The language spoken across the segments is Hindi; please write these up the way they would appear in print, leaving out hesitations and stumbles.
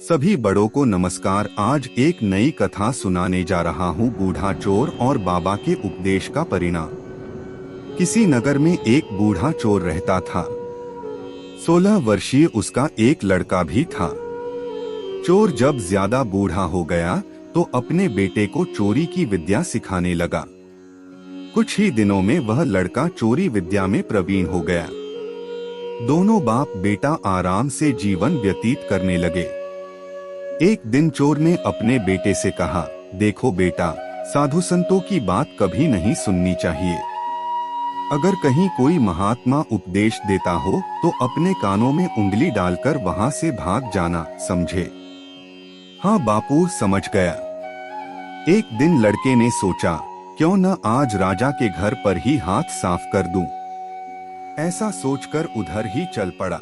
सभी बड़ों को नमस्कार। आज एक नई कथा सुनाने जा रहा हूँ, बूढ़ा चोर और बाबा के उपदेश का परिणाम। किसी नगर में एक बूढ़ा चोर रहता था। 16 वर्षीय उसका एक लड़का भी था। चोर जब ज्यादा बूढ़ा हो गया तो अपने बेटे को चोरी की विद्या सिखाने लगा। कुछ ही दिनों में वह लड़का चोरी विद्या में प्रवीण हो गया। दोनों बाप बेटा आराम से जीवन व्यतीत करने लगे। एक दिन चोर ने अपने बेटे से कहा, देखो बेटा, साधु संतों की बात कभी नहीं सुननी चाहिए। अगर कहीं कोई महात्मा उपदेश देता हो तो अपने कानों में उंगली डालकर वहां से भाग जाना, समझे? हाँ बापू, समझ गया। एक दिन लड़के ने सोचा, क्यों न आज राजा के घर पर ही हाथ साफ कर दूं। ऐसा सोचकर उधर ही चल पड़ा।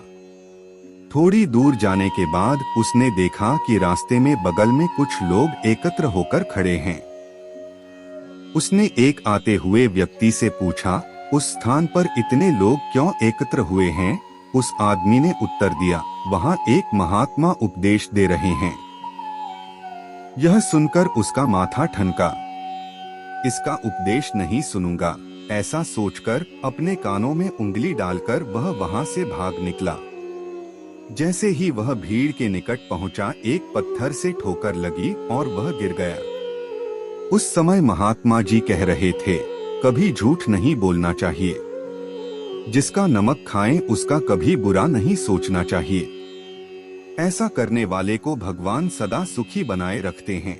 थोड़ी दूर जाने के बाद उसने देखा कि रास्ते में बगल में कुछ लोग एकत्र होकर खड़े हैं। उसने एक आते हुए व्यक्ति से पूछा, उस स्थान पर इतने लोग क्यों एकत्र हुए हैं? उस आदमी ने उत्तर दिया, वहां एक महात्मा उपदेश दे रहे हैं। यह सुनकर उसका माथा ठनका। इसका उपदेश नहीं सुनूंगा, ऐसा सोचकर अपने कानों में उंगली डालकर वह वहां से भाग निकला। जैसे ही वह भीड़ के निकट पहुंचा, एक पत्थर से ठोकर लगी और वह गिर गया। उस समय महात्मा जी कह रहे थे, कभी झूठ नहीं बोलना चाहिए। जिसका नमक खाएं उसका कभी बुरा नहीं सोचना चाहिए। ऐसा करने वाले को भगवान सदा सुखी बनाए रखते हैं।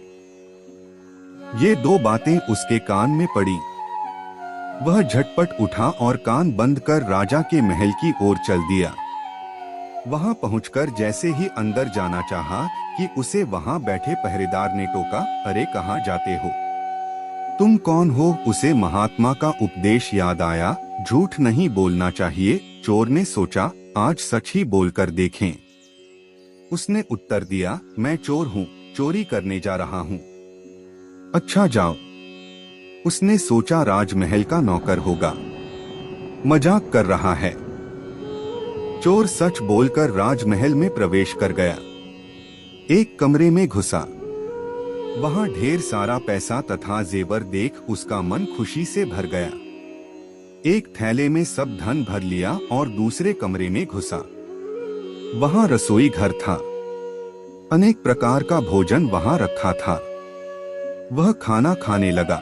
ये दो बातें उसके कान में पड़ी। वह झटपट उठा और कान बंद कर राजा के महल की ओर चल दिया। वहां पहुंचकर जैसे ही अंदर जाना चाहा कि उसे वहां बैठे पहरेदार ने टोका, अरे कहाँ जाते हो? तुम कौन हो? उसे महात्मा का उपदेश याद आया, झूठ नहीं बोलना चाहिए। चोर ने सोचा, आज सच ही बोलकर देखें। उसने उत्तर दिया, मैं चोर हूँ, चोरी करने जा रहा हूँ। अच्छा जाओ। उसने सोचा राजमहल का नौकर होगा, मजाक कर रहा है। चोर सच बोलकर राजमहल में प्रवेश कर गया। एक कमरे में घुसा। वहां ढेर सारा पैसा तथा जेवर देख उसका मन खुशी से भर गया। एक थैले में सब धन भर लिया और दूसरे कमरे में घुसा। वहां रसोई घर था। अनेक प्रकार का भोजन वहां रखा था। वह खाना खाने लगा।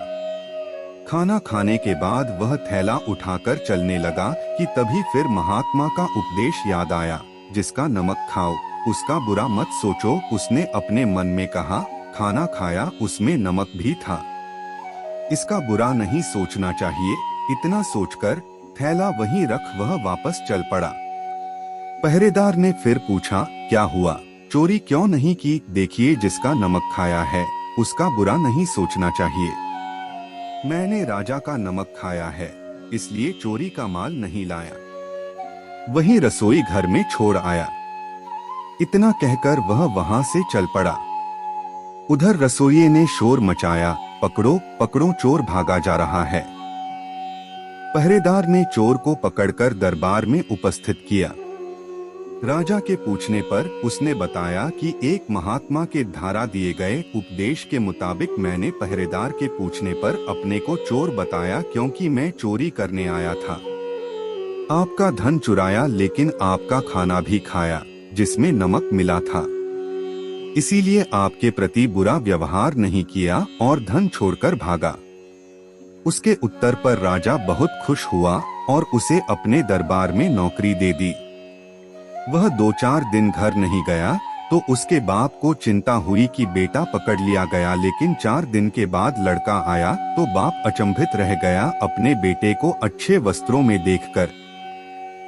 खाना खाने के बाद वह थैला उठाकर चलने लगा कि तभी फिर महात्मा का उपदेश याद आया, जिसका नमक खाओ उसका बुरा मत सोचो। उसने अपने मन में कहा, खाना खाया उसमें नमक भी था, इसका बुरा नहीं सोचना चाहिए। इतना सोचकर थैला वहीं रख वह वापस चल पड़ा। पहरेदार ने फिर पूछा, क्या हुआ? चोरी क्यों नहीं की? देखिए, जिसका नमक खाया है उसका बुरा नहीं सोचना चाहिए। मैंने राजा का नमक खाया है, इसलिए चोरी का माल नहीं लाया। वही रसोई घर में छोड़ आया। इतना कहकर वह वहां से चल पड़ा। उधर रसोइये ने शोर मचाया, पकड़ो पकड़ो, चोर भागा जा रहा है। पहरेदार ने चोर को पकड़कर दरबार में उपस्थित किया। राजा के पूछने पर उसने बताया कि एक महात्मा के द्वारा दिए गए उपदेश के मुताबिक मैंने पहरेदार के पूछने पर अपने को चोर बताया, क्योंकि मैं चोरी करने आया था। आपका धन चुराया, लेकिन आपका खाना भी खाया जिसमें नमक मिला था। इसीलिए आपके प्रति बुरा व्यवहार नहीं किया और धन छोड़कर भागा। उसके उत्तर पर राजा बहुत खुश हुआ और उसे अपने दरबार में नौकरी दे दी। वह 2-4 दिन घर नहीं गया तो उसके बाप को चिंता हुई कि बेटा पकड़ लिया गया, लेकिन 4 दिन के बाद लड़का आया तो बाप अचंभित रह गया अपने बेटे को अच्छे वस्त्रों में देखकर।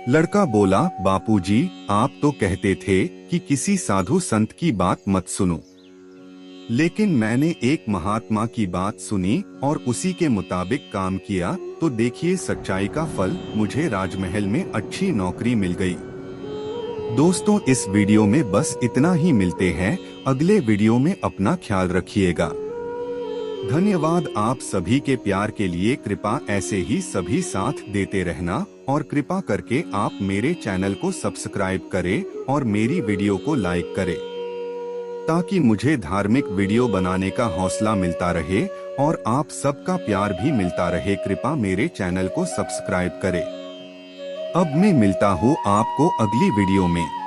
लड़का बोला, बापूजी, आप तो कहते थे कि किसी साधु संत की बात मत सुनो, लेकिन मैंने एक महात्मा की बात सुनी और उसी के मुताबिक काम किया, तो देखिए सच्चाई का फल, मुझे राजमहल में अच्छी नौकरी मिल गई। दोस्तों, इस वीडियो में बस इतना ही। मिलते हैं अगले वीडियो में। अपना ख्याल रखिएगा। धन्यवाद आप सभी के प्यार के लिए। कृपा ऐसे ही सभी साथ देते रहना और कृपा करके आप मेरे चैनल को सब्सक्राइब करें और मेरी वीडियो को लाइक करें। ताकि मुझे धार्मिक वीडियो बनाने का हौसला मिलता रहे और आप सबका प्यार भी मिलता रहे। कृपया मेरे चैनल को सब्सक्राइब करें। अब मैं मिलता हूँ आपको अगली वीडियो में।